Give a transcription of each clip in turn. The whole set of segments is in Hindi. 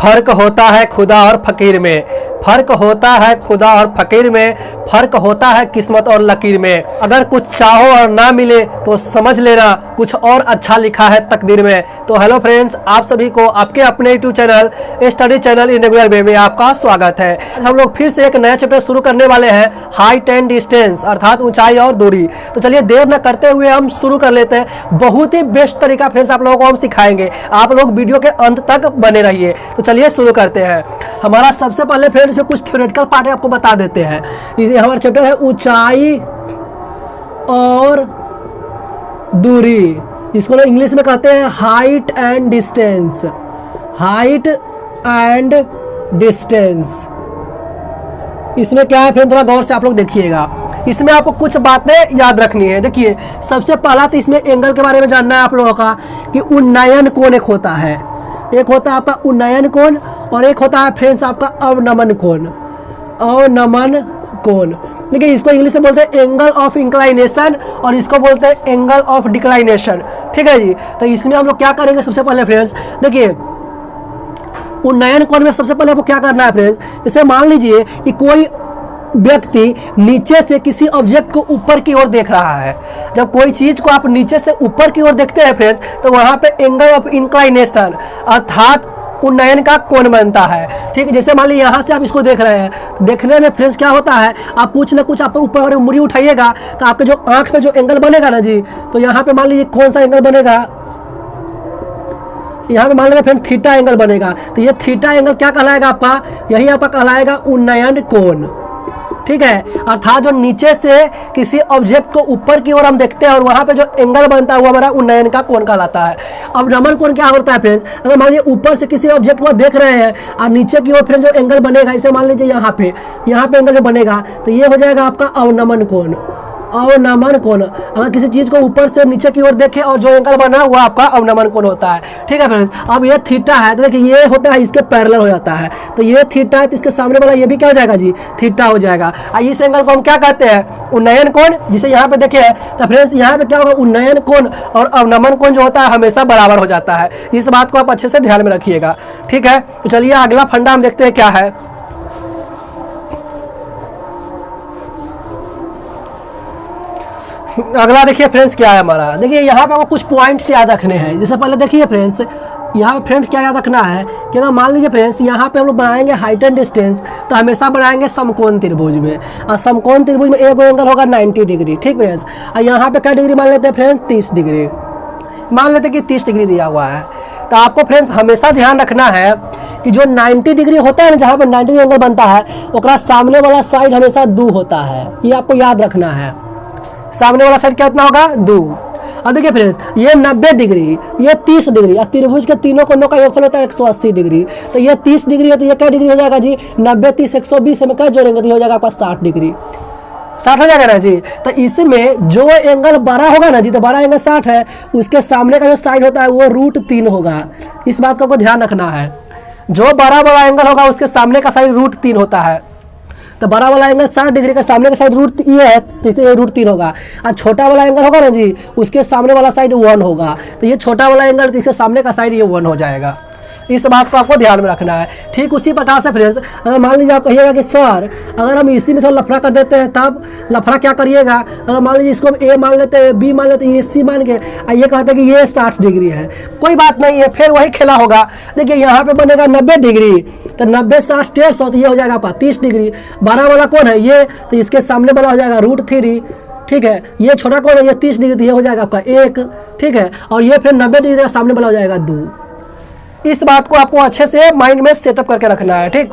फर्क होता है खुदा और फकीर में, फर्क होता है खुदा और फकीर में, फर्क होता है किस्मत और लकीर में। अगर कुछ चाहो और ना मिले तो समझ लेना कुछ और अच्छा लिखा है तकदीर में। तो हेलो फ्रेंड्स, आप सभी को आपके अपने YouTube channel study channel in regular way में आपका स्वागत है। हम लोग फिर से एक नया चैप्टर शुरू करने वाले हैं, हाइट एंड डिस्टेंस अर्थात ऊंचाई और दूरी। तो चलिए देर न करते हुए हम शुरू कर लेते हैं। बहुत ही बेस्ट तरीका फ्रेंड्स आप लोगों को हम सिखाएंगे, आप लोग वीडियो के अंत तक बने रहिए। तो चलिए शुरू करते हैं। हमारा सबसे पहले फ्रेंड्स इसमें कुछ थ्योरेटिकल पार्ट आपको बता देते हैं। ये हमारा चैप्टर है ऊंचाई और दूरी। इसको लोग इंग्लिश में कहते हैं height and distance, height and distance. इसमें क्या है फ्रेंड, थोड़ा गौर से आप लोग देखिएगा। इसमें आपको कुछ बातें याद रखनी है। देखिए सबसे पहला तो इसमें एंगल के बारे में जानना है आप लोगों का कि उन्नयन कोण एक होता है, एक होता है आपका उन्नयन कोण और एक होता है फ्रेंड्स आपका अवनमन कोण, अवनमन कोण। देखिए इसको इंग्लिश में बोलते हैं एंगल ऑफ इंक्लाइनेशन और इसको बोलते हैं एंगल ऑफ डिक्लाइनेशन। ठीक है जी। तो इसमें हम लोग क्या करेंगे, सबसे पहले फ्रेंड्स देखिए उन्नयन कोण में सबसे पहले आपको क्या करना है फ्रेंड्स, जैसे मान लीजिए कि कोई व्यक्ति नीचे से किसी ऑब्जेक्ट को ऊपर की ओर देख रहा है। जब कोई चीज को आप नीचे से ऊपर की ओर देखते हैं फ्रेंड्स, तो वहां पे एंगल ऑफ इंक्लाइनेशन अर्थात उन्नयन का कोण बनता है। ठीक है, जैसे मान लीजिए यहाँ से आप इसको देख रहे हैं, तो देखने में फ्रेंड्स क्या होता है, आप कुछ ना कुछ आप ऊपर और उंगली उठाइएगा तो आपके जो आंख पे जो एंगल बनेगा ना जी, तो यहाँ पे मान लीजिए कौन सा एंगल बनेगा, यहाँ पे मान लीजिए फ्रेंड थीटा एंगल बनेगा। तो ये थीटा एंगल क्या कहलाएगा आपका, यही आपका कहलाएगा उन्नयन कोण। ठीक है, अर्थात जो नीचे से किसी ऑब्जेक्ट को ऊपर की ओर हम देखते हैं और वहां पे जो एंगल बनता है वो हमारा उन्नयन का कोण कहलाता है। अब नमन कोण क्या होता है फ्रेंड्स, अगर मान लीजिए ऊपर से किसी ऑब्जेक्ट को देख रहे हैं और नीचे की ओर फ्रेंड्स जो एंगल बनेगा, इसे मान लीजिए यहाँ पे एंगल जो बनेगा तो ये हो जाएगा आपका अवनमन कोण, अवनमन कोण। अगर किसी चीज को ऊपर से नीचे की ओर देखें और जो एंगल बना वो आपका अवनमन कोण होता है। ठीक है फ्रेंड्स, अब ये थीटा है तो देखिए ये होता है इसके पैरेलल हो जाता है, तो ये थीटा है तो इसके सामने वाला ये भी क्या हो जाएगा जी, थीटा हो जाएगा। इस एंगल को हम क्या कहते हैं, उन्नयन कोण, जिसे यहाँ पे देखे तो फ्रेंड्स यहाँ पे क्या होगा, उन्नयन कोण और अवनमन कोण जो होता है हमेशा बराबर हो जाता है। इस बात को आप अच्छे से ध्यान में रखिएगा। ठीक है, तो चलिए अगला फंडा हम देखते हैं क्या है। अगला देखिए फ्रेंड्स क्या है हमारा, देखिए यहाँ पे आपको कुछ पॉइंट्स याद रखने हैं। जैसे पहले देखिए फ्रेंड्स, यहाँ पे फ्रेंड्स क्या याद रखना है कि अगर मान लीजिए फ्रेंड्स यहाँ पे हम लोग बनाएंगे हाइट एंड डिस्टेंस, तो हमेशा बनाएंगे समकोण त्रिभुज में, और समकोण त्रिभुज में एक एंगल होगा 90 डिग्री। ठीक फ्रेंड्स, और यहाँ पे क्या डिग्री मान लेते हैं फ्रेंड्स, 30 डिग्री मान लेते हैं कि 30 डिग्री दिया हुआ है। तो आपको फ्रेंड्स हमेशा ध्यान रखना है कि जो 90 डिग्री होता है ना, जहाँ पर 90 डिग्री एंगल बनता है उसका सामने वाला साइड हमेशा 2 होता है, ये आपको याद रखना है। सामने वाला साइड क्या कितना होगा, 2। और देखिए फ्रेंड्स ये 90 डिग्री, ये 30 डिग्री, और त्रिभुज के तीनों कोनों का योगफल होता है 180 डिग्री। तो ये 30 डिग्री है तो ये क्या डिग्री हो जाएगा जी, 90 30 120 में क्या जोड़ेंगे तो हो जाएगा आपका 60 डिग्री, 60 हो जाएगा ना जी। तो इसमें जो एंगल बड़ा होगा ना जी, तो बड़ा एंगल 60 है, उसके सामने का जो साइड होता है वो √3 होगा। इस बात को आपको ध्यान रखना है, जो बड़ा एंगल होगा उसके सामने का साइड √3 होता है। तो बड़ा वाला एंगल 60 डिग्री का सामने का साइड ये है तो √3 होगा, और छोटा वाला एंगल होगा ना जी, उसके सामने वाला साइड 1 होगा। तो ये छोटा वाला एंगल तो इसके सामने का साइड ये 1 हो जाएगा। इस बात को आपको ध्यान में रखना है। ठीक उसी प्रकार से फ्रेंड्स अगर मान लीजिए आप कहिएगा कि सर अगर हम इसी में थोड़ा लफड़ा कर देते हैं, तब लफड़ा क्या करिएगा, अगर मान लीजिए इसको ए मान लेते हैं, बी मान लेते हैं, ये सी मान के ये कहते हैं कि ये 60 डिग्री है, कोई बात नहीं है, फिर वही खेला होगा। देखिए यहाँ पे बनेगा 90 डिग्री, तो 90 60 150 तो ये हो जाएगा आपका 30 डिग्री। 12 वाला कौन है ये, तो इसके सामने वाला हो जाएगा √3। ठीक है, ये छोटा कौन है, ये 30 डिग्री, तो ये हो जाएगा आपका 1। ठीक है, और ये फिर 90 डिग्री का सामने वाला हो जाएगा 2। इस बात को आपको अच्छे से माइंड में सेटअप करके रखना है। ठीक,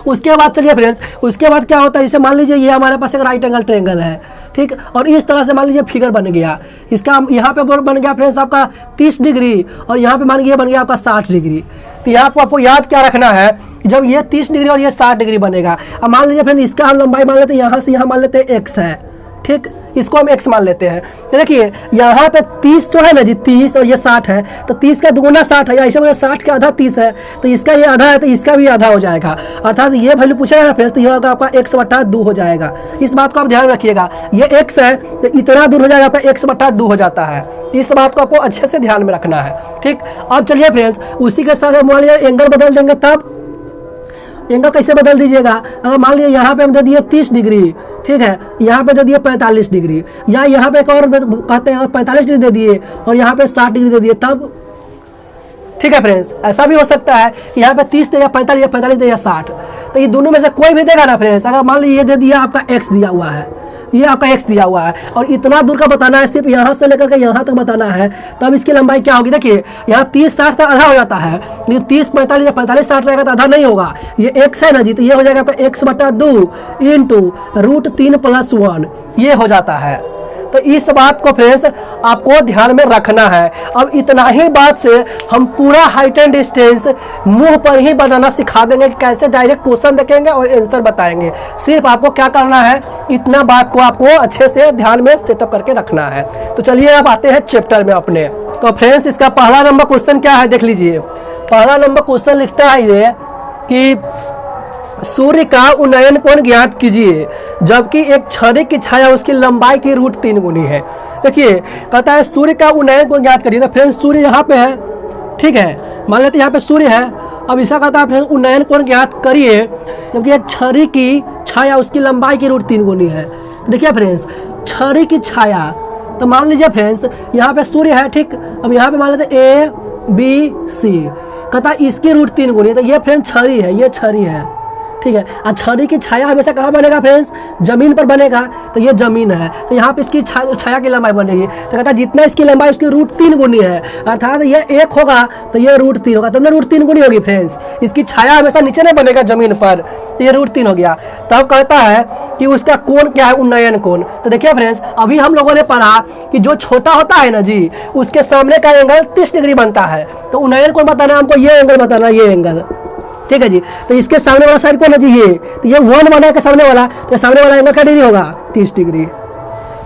उसके बाद चलिए फ्रेंड्स, उसके बाद क्या होता है, जैसे मान लीजिए ये हमारे पास एक राइट एंगल ट्रायंगल है। ठीक, और इस तरह से मान लीजिए फिगर बन गया, इसका यहाँ पे बन गया फ्रेंड्स आपका 30 डिग्री और यहाँ पे मान लीजिए बन गया आपका 60 डिग्री। तो यहाँ पर आपको याद क्या रखना है, जब ये 30 डिग्री और ये 60 डिग्री बनेगा, अब मान लीजिए फ्रेंड इसका हम लंबाई मान लेते हैं, यहाँ से यहाँ मान लेते हैं x है। ठीक, इसको हम x मान लेते हैं। तो देखिए यहाँ पे 30 जो है ना जी, 30 और ये 60 है, तो 30 का दुगुना 60 है, या ऐसे 60 का आधा 30 है, तो इसका ये आधा है तो इसका भी आधा हो जाएगा, अर्थात ये वैल्यू पूछा है फ्रेंड्स, तो ये होगा आपका x/2 हो जाएगा। इस बात को आप ध्यान रखिएगा, ये x है तो इतना दूर हो जाएगा आपका x/2 हो जाता है। इस बात को आपको अच्छे से ध्यान में रखना है। ठीक, अब चलिए फ्रेंड्स उसी के साथ मान लीजिए एंगल बदल देंगे, तब एंगल कैसे बदल दीजिएगा, अगर मान लीजिए यहाँ पे हम दे दिए 30 डिग्री, ठीक है, यहाँ पे दे दिए 45 डिग्री, या यहाँ पे एक और कहते हैं 45 डिग्री दे दिए और यहाँ पे 60 डिग्री दे दिए, तब ठीक है फ्रेंड्स, ऐसा भी हो सकता है कि यहाँ पे 30 दे या 45 दे या 60, तो ये दोनों में से कोई भी देगा ना फ्रेंड्स। अगर मान लीजिए ये दे दिया आपका x दिया हुआ है, ये आपका x दिया हुआ है और इतना दूर का बताना है, सिर्फ यहाँ से लेकर के यहाँ तक बताना है, तब इसकी लंबाई क्या होगी। देखिए यहाँ 30-60 तक आधा हो जाता है, लेकिन 30-45 या 45-60 रहेगा तो आधा नहीं होगा। ये x है ना जी, तो ये हो जाएगा आपका x/2 इंटू √3 + 1, ये हो जाता है। तो इस बात को फ्रेंड्स आपको ध्यान में रखना है। अब इतना ही बात से हम पूरा हाइट एंड डिस्टेंस मुंह पर ही बनाना सिखा देंगे कि कैसे डायरेक्ट क्वेश्चन देखेंगे और आंसर बताएंगे। सिर्फ आपको क्या करना है, इतना बात को आपको अच्छे से ध्यान में सेटअप करके रखना है। तो चलिए अब आते हैं चैप्टर में अपने। तो फ्रेंड्स इसका पहला नंबर क्वेश्चन क्या है, देख लीजिए। पहला नंबर क्वेश्चन लिखता है ये कि सूर्य का उन्नयन कोण ज्ञात कीजिए जबकि एक छड़ी की छाया उसकी लंबाई की √3 गुनी है। देखिए कहता है सूर्य का उन्नयन कोण ज्ञात करिए। तो फ्रेंड्स सूर्य यहाँ पे है, ठीक है, मान लेते यहाँ पे सूर्य है। अब इसका कहता है फ्रेंड्स उन्नयन कोण ज्ञात करिए जबकि एक छड़ी की छाया उसकी लंबाई की √3 गुनी है। देखिए फ्रेंड्स छड़ी की छाया, तो मान लीजिए फ्रेंड्स यहाँ पे सूर्य है, ठीक, अब यहाँ पे मान लेते A B C, कहता है इसकी √3 गुनी है, तो ये फ्रेंड्स छड़ी है, ये छड़ी है, ठीक है। और छड़ी की छाया हमेशा कहाँ बनेगा फ्रेंड्स, जमीन पर बनेगा, तो ये जमीन है, तो यहाँ पे इसकी छाया की लंबाई बनेगी। तो कहता है जितना इसकी लंबाई उसकी √3 गुनी है, अर्थात ये 1 होगा तो ये √3 होगा, तो √3 गुनी होगी फ्रेंड्स। इसकी छाया हमेशा नीचे नहीं बनेगा जमीन पर, तो ये √3 हो गया। तब कहता है कि उसका कोण क्या है, उन्नयन कोण। तो देखिए फ्रेंड्स अभी हम लोगों ने पढ़ा कि जो छोटा होता है ना जी, उसके सामने का एंगल 30 डिग्री बनता है। तो उन्नयन कोण बताना हमको, ये एंगल बताना, ये एंगल, ठीक है जी। तो इसके सामने वाला साइड कौन है जी, ये, तो ये 1 बना के सामने वाला, तो सामने वाला एंगल क्या डिग्री होगा, 30 डिग्री।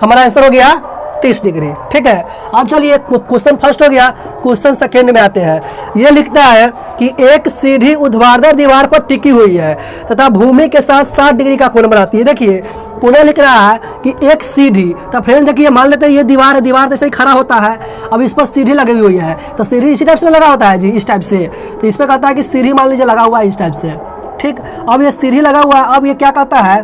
हमारा आंसर हो गया 30 डिग्री, ठीक है। अब चलिए क्वेश्चन फर्स्ट हो गया, क्वेश्चन सेकेंड में आते हैं। ये लिखता है कि एक सीढ़ी ऊर्ध्वाधर दीवार पर टिकी हुई है तथा भूमि के साथ 60 डिग्री का कोण बनाती है। देखिए पुनः लिख रहा है कि एक सीढ़ी, तो फ्रेंड देखिए मान लेते हैं ये दीवार है, दीवार जैसे ही खड़ा होता है, अब इस पर सीढ़ी लगी हुई है, तो सीढ़ी इसी टाइप से लगा होता है जी, इस टाइप से। तो इस पर कहता है कि सीढ़ी मान लीजिए लगा हुआ है इस टाइप से, ठीक। अब ये सीढ़ी लगा हुआ है, अब ये क्या कहता है,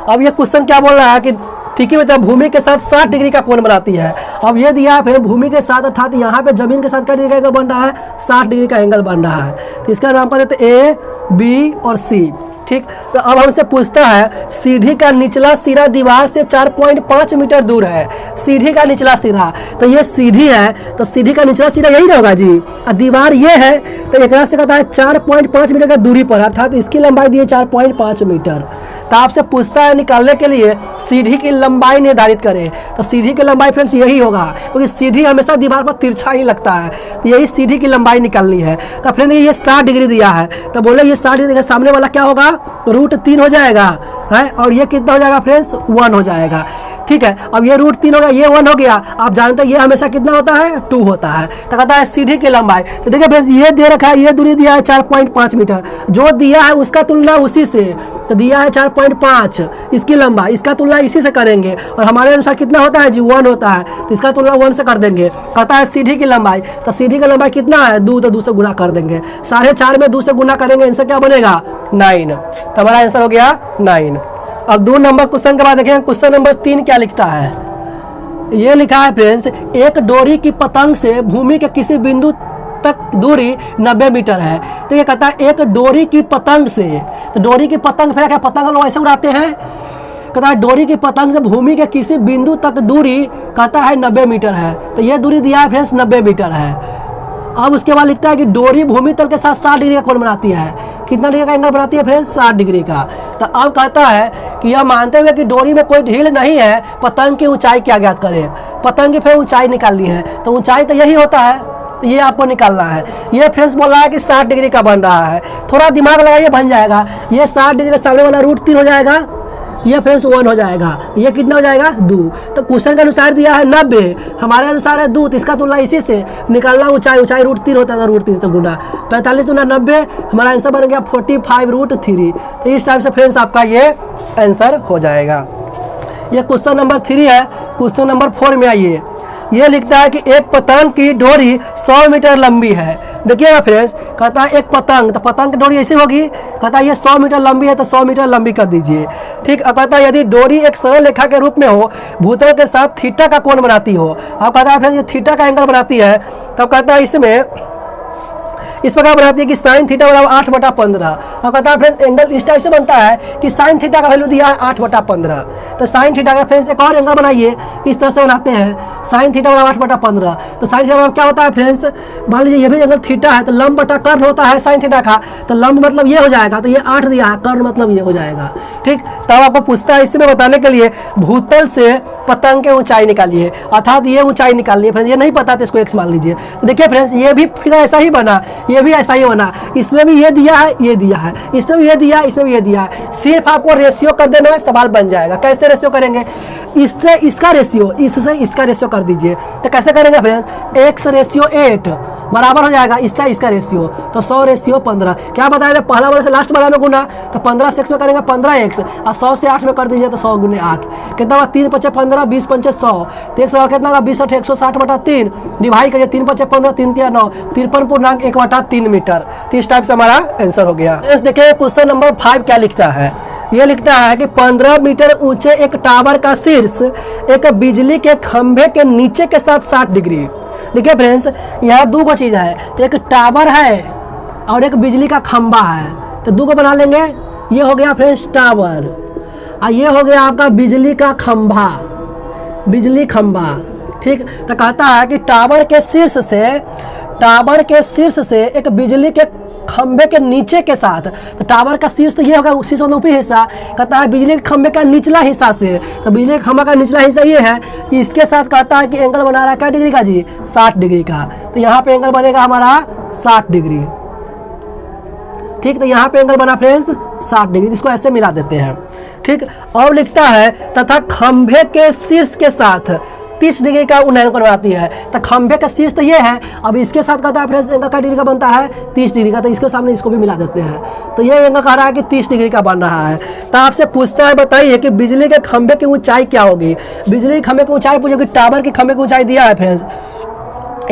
अब ये क्वेश्चन क्या बोल रहा है कि ठीक है बेटा भूमि के साथ 60 डिग्री का कोण बनाती है। अब ये दिया है फिर भूमि के साथ, अर्थात यहाँ पे जमीन के साथ क्या डिग्री का एंगल बन रहा है, 60 डिग्री का एंगल बन रहा है। तो इसका नाम कर देते A B और C, ठीक। तो अब हमसे पूछता है सीढ़ी का निचला सिरा दीवार से 4.5 मीटर दूर है। सीढ़ी का निचला सिरा, तो ये सीढ़ी है, तो सीढ़ी का निचला सिरा यही ना होगा जी, और दीवार ये है, तो एक से कहता है 4.5 मीटर का दूरी पर, अर्थात इसकी लंबाई दी है 4.5 मीटर। तो आपसे पूछता है निकालने के लिए सीढ़ी की लंबाई निर्धारित करें। तो सीढ़ी की लंबाई फ्रेंड्स यही होगा, क्योंकि सीढ़ी हमेशा दीवार पर तिरछा ही लगता है, तो यही सीढ़ी की लंबाई निकालनी है। तो फ्रेंड्स ये 60 डिग्री दिया है, तो बोले ये 60 डिग्री, सामने वाला क्या होगा, √3 हो जाएगा है, और ये कितना हो जाएगा फ्रेंड्स, 1 हो जाएगा, ठीक है। अब ये √3 हो गया, ये 1 हो गया। आप जानते हैं ये हमेशा कितना होता है, 2 होता है। तो कहता है सीढ़ी की लंबाई, तो देखिए फ्रेंड्स ये दे रखा है, ये दूरी दिया है 4.5 मीटर, जो दिया है उसका तुलना उसी से, तो दिया है 4.5 इसकी लंबाई, इसका तुलना इसी से करेंगे, और हमारे अनुसार कितना होता है जी, 1 होता है, तो इसका तुलना 1 से कर देंगे। कहता है सीढ़ी की लंबाई, तो सीढ़ी की लंबाई कितना है, 2, तो 2 से गुना कर देंगे, 4.5 में 2 से गुना करेंगे, इनसे क्या बनेगा, 9। तो हमारा आंसर हो गया 9। अब 2 नंबर क्वेश्चन के बाद देखें क्वेश्चन नंबर 3 क्या लिखता है। ये लिखा है फ्रेंड्स एक डोरी की पतंग से भूमि के किसी बिंदु तक दूरी 90 मीटर है। तो ये कहता है एक डोरी की पतंग से, तो डोरी की पतंग फिर क्या, पतंग लोग ऐसे उड़ाते हैं, कहता है डोरी की पतंग से भूमि के किसी बिंदु तक दूरी कहता है 90 मीटर है। तो ये दूरी दिया है फ्रेंड्स 90 मीटर है। अब उसके बाद लिखता है कि डोरी भूमि तल के साथ 60 डिग्री का कोण बनाती है। कितना डिग्री का एंगल बनाती है फ्रेंड्स, 60 डिग्री का। तो अब कहता है कि यह मानते हुए कि डोरी में कोई ढील नहीं है, पतंग की ऊंचाई क्या ज्ञात करें। पतंग की फिर ऊंचाई निकालनी है, तो ऊंचाई तो यही होता है, ये आपको निकालना है। ये फ्रेंड्स बोल रहा है कि 60 डिग्री का बन रहा है, थोड़ा दिमाग लगाइए बन जाएगा। ये 60 डिग्री का सामने वाला √3 हो जाएगा, ये फ्रेंड्स 1 हो जाएगा, ये कितना हो जाएगा 2। तो क्वेश्चन के अनुसार दिया है 90, हमारे अनुसार है 2, तो इसका तुलना इसी से निकालना, ऊंचाई √3 होता था, √3 से गुना 45 × 90, हमारा आंसर बन गया 45√3। तो इस टाइप से फ्रेंड्स आपका ये आंसर हो जाएगा। ये क्वेश्चन नंबर 3 है। क्वेश्चन नंबर 4 में आइए, ये लिखता है कि एक पतंग की डोरी 100 मीटर लंबी है। देखिएगा फ्रेंड्स, कहता है एक पतंग, तो पतंग की डोरी ऐसी होगी, कहता है ये 100 मीटर लंबी है तो 100 मीटर लंबी कर दीजिए। ठीक, अब कहता है यदि डोरी एक सरल रेखा के रूप में हो, भूतल के साथ थीटा का कोण बनाती हो। अब कहता है फ्रेंड्स ये थीटा का एंगल बनाती है, तब कहता है इसमें इस प्रकार बनाती है कि साइन थीटा बराबर 8/15। अब कहता है फ्रेंड्स एंगल इस टाइप से बनता है कि साइन थीटा का वैल्यू दिया है 8/15, तो साइन थीटा का फ्रेंड्स एक और एंगल बनाइए, इस तरह से बनाते हैं साइन थीटा बराबर 8/15। तो साइन थीटा बराबर क्या होता है फ्रेंड्स, मान लीजिए ये भी एंगल थीटा है, तो लंब बटा कर्ण होता है साइन थीटा का, तो लंब मतलब ये हो जाएगा, तो ये 8 दिया है, कर्ण मतलब ये हो जाएगा। ठीक, तब आपको पूछता है इसमें बताने के लिए भूतल से पतंग की ऊंचाई निकालिए, अर्थात ये ऊंचाई निकालनी है फ्रेंड्स, ये नहीं पता तो इसको x मान लीजिए। तो देखिए फ्रेंड्स ये भी फिर ऐसा ही बना, ये भी ऐसा ही बना, इसमें भी ये दिया है, ये दिया है, इसमें भी ये दिया है, इसमें भी ये दिया है, सिर्फ आपको रेशियो कर देना है, सवाल बन जाएगा। कैसे रेशियो करेंगे, इससे इसका रेशियो, इससे इसका रेशियो कर दीजिए। तो कैसे करेंगे फ्रेंड्स, x/8 बराबर हो जाएगा इसका इसका रेशियो, तो 100/15। क्या बताया था, पहला वाले से लास्ट वाला में गुना, तो 15 से x में करेंगे 15x, और 100 से 8 में कर दीजिए तो 100 × 8 कितना हुआ, 3 × 5 = 15, 20 × 5 = 100, तो 100 कितना होगा 20 × 8 160/3, डिवाइड करिए 3 × 5 = 15, 3 × 3 = 9, 53.1/3 मीटर। तो इस टाइप से हमारा आंसर हो गया। देखिए क्वेश्चन नंबर 5 क्या लिखता है, ये लिखता है कि 15 मीटर ऊंचे एक टावर का शीर्ष एक बिजली के खंभे के नीचे के साथ 60 डिग्री। देखिए फ्रेंड्स यहाँ दो को चीज़ है, एक टावर है और एक बिजली का खंभा है, तो दो को बना लेंगे। ये हो गया फ्रेंड्स टावर और ये हो गया आपका बिजली का खंभा, बिजली खंभा। ठीक, तो कहता है कि टावर के शीर्ष से एक बिजली के खंबे के नीचे के साथ, तो टावर का शीर्ष तो ये होगा, शीर्ष मतलब ऊपरी हिस्सा, कहता है बिजली के खंबे का निचला हिस्सा से, तो बिजली के खंबे का निचला हिस्सा ये है, इसके साथ कहता है कि एंगल बना रहा है क्या डिग्री का जी, 60 डिग्री का। तो यहाँ पे एंगल बनेगा हमारा 60 डिग्री। ठीक, तो यहाँ पे एंगल बना फ्रेंड्स 60 डिग्री, इसको ऐसे मिला देते हैं। ठीक, और लिखता है तथा खंभे के शीर्ष के साथ 30 डिग्री का उन्नयन करवाती है। तो खंभे का शीर्ष तो ये है, अब इसके साथ कहता है फ्रेंड्स एंगल का डिग्री का बनता है 30 डिग्री का, तो इसके सामने इसको भी मिला देते हैं। तो ये एंगल कह रहा है कि 30 डिग्री का बन रहा है। तो आपसे पूछता है बताइए कि बिजली के खंभे की ऊंचाई क्या होगी। बिजली के खंभे की ऊंचाई पूछोगे, टावर के खंभे की ऊंचाई दिया है फ्रेंड्स,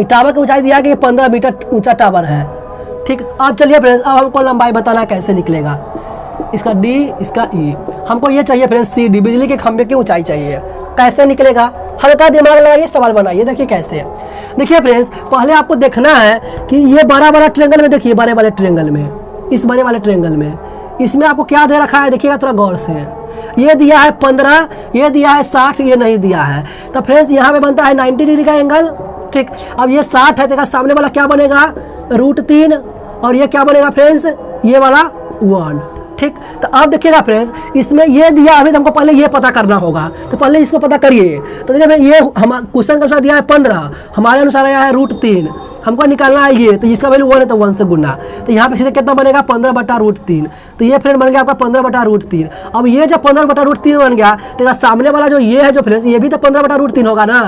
टावर की ऊंचाई दिया है कि 15 मीटर ऊंचा टावर है। ठीक, अब चलिए फ्रेंड्स अब हमको लंबाई बताना कैसे निकलेगा, इसका डी इसका ई, हमको ये चाहिए फ्रेंड्स सी डी, बिजली के खंभे की ऊंचाई चाहिए। कैसे निकलेगा, हल्का दिमाग लगाइए, सवाल बनाइए। देखिए कैसे, देखिए फ्रेंड्स पहले आपको देखना है कि ये बड़ा ट्रायंगल में, देखिए बड़े वाले ट्रायंगल में, इस बड़े वाले ट्रायंगल में इसमें आपको क्या दे रखा है, देखिएगा थोड़ा गौर से। ये दिया है 15, ये दिया है 60, ये नहीं दिया है। तो फ्रेंड्स यहाँ पे बनता है 90 डिग्री का एंगल। ठीक, अब ये 60 है, देखा सामने वाला क्या बनेगा √3 और ये क्या बनेगा फ्रेंड्स, ये वाला 1। ठीक, तो अब देखिएगा फ्रेंड्स इसमें ये दिया, अभी हमको पहले ये पता करना होगा, तो पहले इसको पता करिए। तो देखिए ये हम क्वेश्चन के अनुसार दिया है 15, हमारे अनुसार आया है √3, हमको निकालना है ये, तो इसका वैल्यू 1 है तो 1 से गुना, तो यहाँ पे सीधे कितना बनेगा 15/√3। तो ये फ्रेंड बन गया आपका 15/√3। अब ये जब 15/√3 बन गया तो सामने वाला जो ये है जो फ्रेंड्स, ये भी तो 15/√3 होगा ना,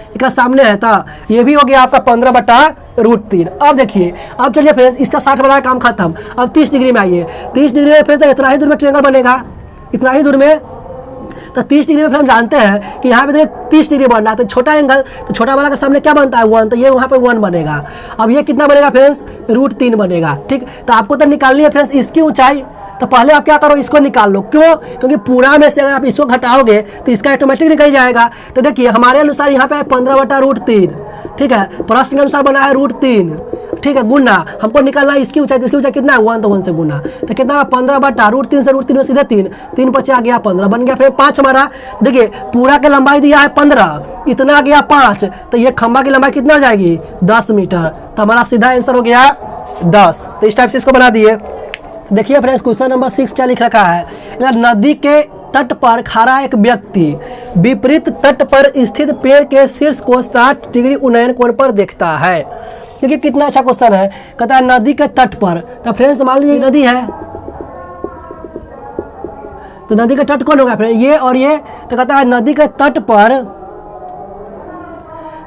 इसका सामने है, था ये भी हो गया आपका 15/√3। अब देखिए, अब चलिए फ्रेंड्स इसका 60 वाला काम खत्म। अब 30 डिग्री में आइए, 30 डिग्री में फ्रेंड्स इतना ही दूर में ट्रायंगल बनेगा, इतना ही दूर में। तो 30 डिग्री में फिर हम जानते हैं कि यहाँ पे देखिए 30 डिग्री बन रहा है, तो छोटा एंगल, तो छोटा वाला के सामने क्या बनता है 1, तो ये वहाँ पे 1 बनेगा। अब ये कितना बनेगा फ्रेंड्स, √3 बनेगा। ठीक, तो आपको तो निकालनी है फ्रेंड्स इसकी ऊंचाई, तो पहले आप क्या करो, इसको निकाल लो। क्यों, क्योंकि पूरा में से अगर आप इसको घटाओगे तो इसका ऑटोमेटिक निकल जाएगा। तो देखिए हमारे अनुसार यहाँ पे 15/√3, ठीक है, प्रश्न के अनुसार बना है √3। ठीक है, गुना हमको निकालना है इसकी ऊंचाई, तो इसकी ऊंचाई कितना है 1, तो 1 से गुना, तो कितना 15/√3 से √3 में सीधे 3, 3 × 5 आ गया 15 बन गया। फिर 5 हमारा, देखिए पूरा की लंबाई दिया है 15, इतना आ गया 5, तो ये खंभा की लंबाई कितना हो जाएगी 10 मीटर, तो हमारा सीधा आंसर हो गया 10। तो इस टाइप से इसको बना दिए। देखिए फ्रेंड्स क्वेश्चन नंबर 6 क्या लिख रखा है, नदी के तट पर खड़ा एक व्यक्ति विपरीत तट पर स्थित पेड़ के शीर्ष को 60 डिग्री उन्नयन कोण पर देखता है। देखिए कितना अच्छा क्वेश्चन है, कहता है नदी के तट पर। तो फ्रेंड्स मान लीजिए नदी है, तो नदी का तट कौन होगा फ्रेंड, ये और ये। तो कहता है नदी के तट पर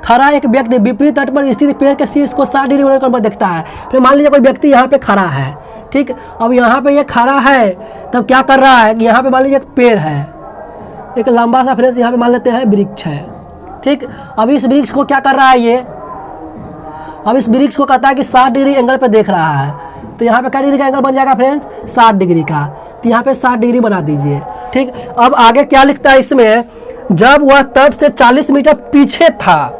खड़ा एक व्यक्ति विपरीत तट पर स्थित पेड़ के शीर्ष को 60 डिग्री कोण पर देखता है। फिर मान लीजिए कोई व्यक्ति यहाँ पे खड़ा है, ठीक। अब यहाँ पे ये खड़ा है, तब क्या कर रहा है कि यहाँ पे मान लीजिए एक पेड़ है, एक लंबा सा फ्रेंड्स यहाँ पे मान लेते हैं वृक्ष है, ठीक। अब इस वृक्ष को क्या कर रहा है ये, अब इस वृक्ष को कहता है कि 60 डिग्री एंगल पे देख रहा है। तो यहाँ पे क्या डिग्री का एंगल बन जाएगा फ्रेंड्स, 60 डिग्री का। तो यहाँ पे 60 डिग्री बना दीजिए, ठीक। अब आगे क्या लिखता है इसमें, जब वह तट से 40 मीटर पीछे था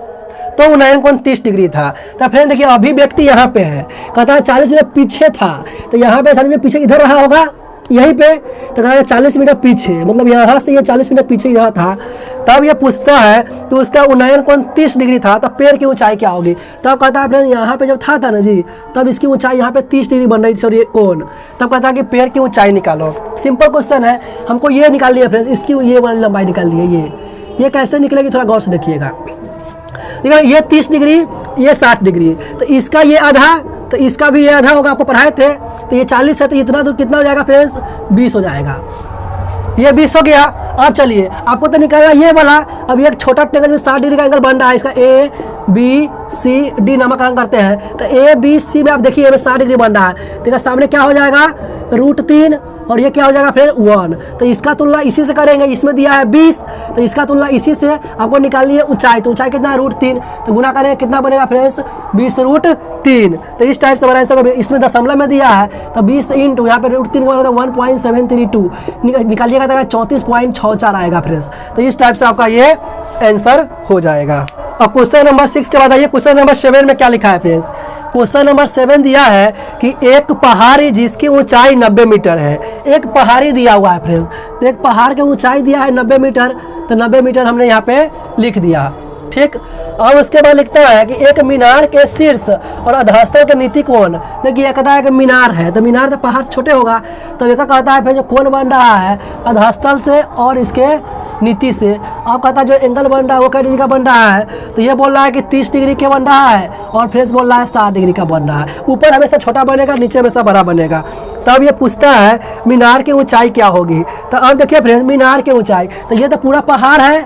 तो उन्नयन कोण 30 डिग्री था। तो फ्रेंड देखिए अभी व्यक्ति यहाँ पे है, कहता है 40 मीटर पीछे था, तो यहाँ पे 40 मीटर पीछे इधर रहा होगा यहीं पे। तो कहता है 40 मीटर पीछे, मतलब यहाँ से ये 40 मीटर पीछे यहाँ था। तब ये पूछता है तो उसका उन्नयन कोण 30 डिग्री था, तब पेड़ की ऊंचाई क्या होगी। तब कहता है फ्रेंड यहाँ पे जब था ना जी, तब इसकी ऊंचाई यहाँ पे 30 डिग्री बन रही थी, सॉरी कोण। तब कहता है कि पेड़ की ऊंचाई निकालो। सिंपल क्वेश्चन है, हमको ये निकाल लिया फ्रेंड्स, इसकी ये वाली लंबाई निकाल ली है। ये कैसे निकलेगी थोड़ा गौर से देखिएगा। देखो ये 30 डिग्री, ये 60 डिग्री, तो इसका ये आधा, तो इसका भी ये आधा होगा, आपको पढ़ाए थे। तो ये 40 है, तो इतना तो कितना हो जाएगा फ्रेंड्स, 20 हो जाएगा। ये 20 हो गया। अब चलिए आपको तो निकालना ये वाला। अब ये एक छोटा ट्रायंगल में 60 डिग्री का एंगल बन रहा है, इसका ए बी सी डी नामकरण करते हैं। तो ए बी सी में आप देखिए 60 डिग्री बन रहा है, तो सामने क्या हो जाएगा √3, और ये क्या हो जाएगा फिर 1। तो इसका तुलना इसी से करेंगे, इसमें दिया है 20, तो इसका तुलना इसी से आपको निकालनी है ऊंचाई। तो ऊंचाई कितना है √3, तो गुना करेंगे कितना बनेगा फ्रेंड्स 20√3। तो इस टाइप से बना सकते, इसमें दशमलव में दिया है, तो 20 इंटू यहाँ पे √3 का 1.732 निकालिएगा, 34.64 आएगा फ्रेंड्स। तो इस टाइप से आपका ये आंसर हो जाएगा। और क्वेश्चन नंबर 6 के बाद आइए क्वेश्चन नंबर 7 में क्या लिखा है फ्रेंड्स। क्वेश्चन नंबर 7 दिया है कि एक पहाड़ी जिसकी ऊंचाई 90 मीटर है। एक पहाड़ी दिया हुआ है फ्रेंड्स, तो एक पहाड़ की ऊंचाई दिया है 90 मीटर, तो 90 मीटर हमने यहाँ पे लिख दिया, ठीक। और उसके बाद लिखता है कि एक मीनार के शीर्ष और अधस्तर के नीति कोण। देखिए ये कहता है कि मीनार है, तो मीनार तो पहाड़ छोटे होगा, तो ये कहता है फिर जो कोण बन रहा है अधस्तर से और इसके नीति से। आप कहता है जो एंगल बन रहा है वो कै डिग्री का बन रहा है, तो ये बोल रहा है कि 30 डिग्री के बन रहा है, और फिर बोल रहा है 60 डिग्री का बन रहा है। ऊपर हमेशा छोटा बनेगा, नीचे हमेशा बड़ा बनेगा। तब ये पूछता है मीनार की ऊंचाई क्या होगी। तो अब देखिए फ्रेंड्स मीनार की ऊंचाई, तो ये तो पूरा पहाड़ है,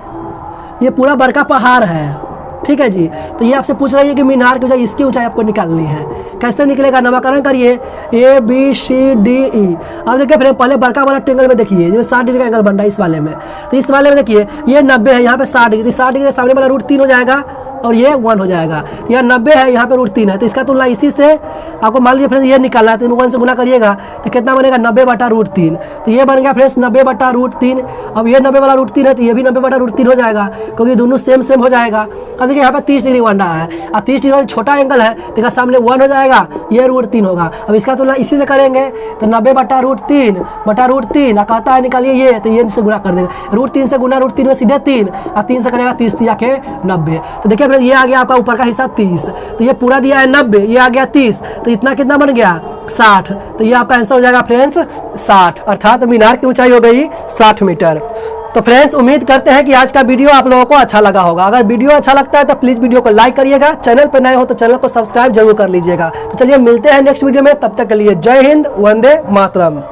ये पूरा बड़का पहाड़ है, ठीक है जी। तो ये आपसे पूछ रही है कि मीनार की ऊंचाई, इसकी ऊंचाई आपको निकालनी है। कैसे निकलेगा, नामकरण करिए A B C D E. अब देखिए फिर पहले बड़का वाला ट्रायंगल में देखिए, जिसमें 60 डिग्री का एंगल बन रहा है इस वाले में। तो इस वाले में देखिए ये 90 है, यहाँ पे 60 डिग्री, 60 डिग्री सामने वाला √3 हो जाएगा, और ये 1 हो जाएगा। यहाँ 90 है, यहाँ पे √3 है, तो इसका तुलना इसी से आपको मान लीजिए फ्रेंड्स ये निकालना है, तो 1 से गुना करिएगा तो कितना बनेगा 90/√3। तो ये बन गया फ्रेंड्स 90/√3। अब ये 90 वाला √3 है, तो ये भी 90/√3 हो जाएगा, क्योंकि दोनों सेम हो जाएगा। अब देखिए यहाँ पे 30 डिग्री बन रहा है, और 30 डिग्री छोटा एंगल है, तो सामने 1 हो जाएगा, ये √3 होगा। अब इसका तुलना इसी से करेंगे, तो 90/√3 कहता है निकालिए ये, तो ये से गुना कर देगा, √3 से गुना √3 में सीधे 3, और 3 से करेगा 30 के 90। तो देखिए ये आ गया आपका ऊपर का हिस्सा 30, तो ये पूरा दिया है 90, ये आ गया 30, तो इतना कितना बन गया 60। तो ये आपका आंसर हो जाएगा फ्रेंड्स 60, अर्थात मीनार की ऊंचाई हो गई 60 मीटर। तो फ्रेंड्स उम्मीद करते हैं कि आज का वीडियो आप लोगों को अच्छा लगा होगा। अगर वीडियो अच्छा लगता है तो प्लीज वीडियो को लाइक करिएगा, चैनल पर नए हो तो चैनल को सब्सक्राइब जरूर कर लीजिएगा। तो चलिए मिलते हैं नेक्स्ट वीडियो में, तब तक के लिए जय हिंद, वंदे मातरम।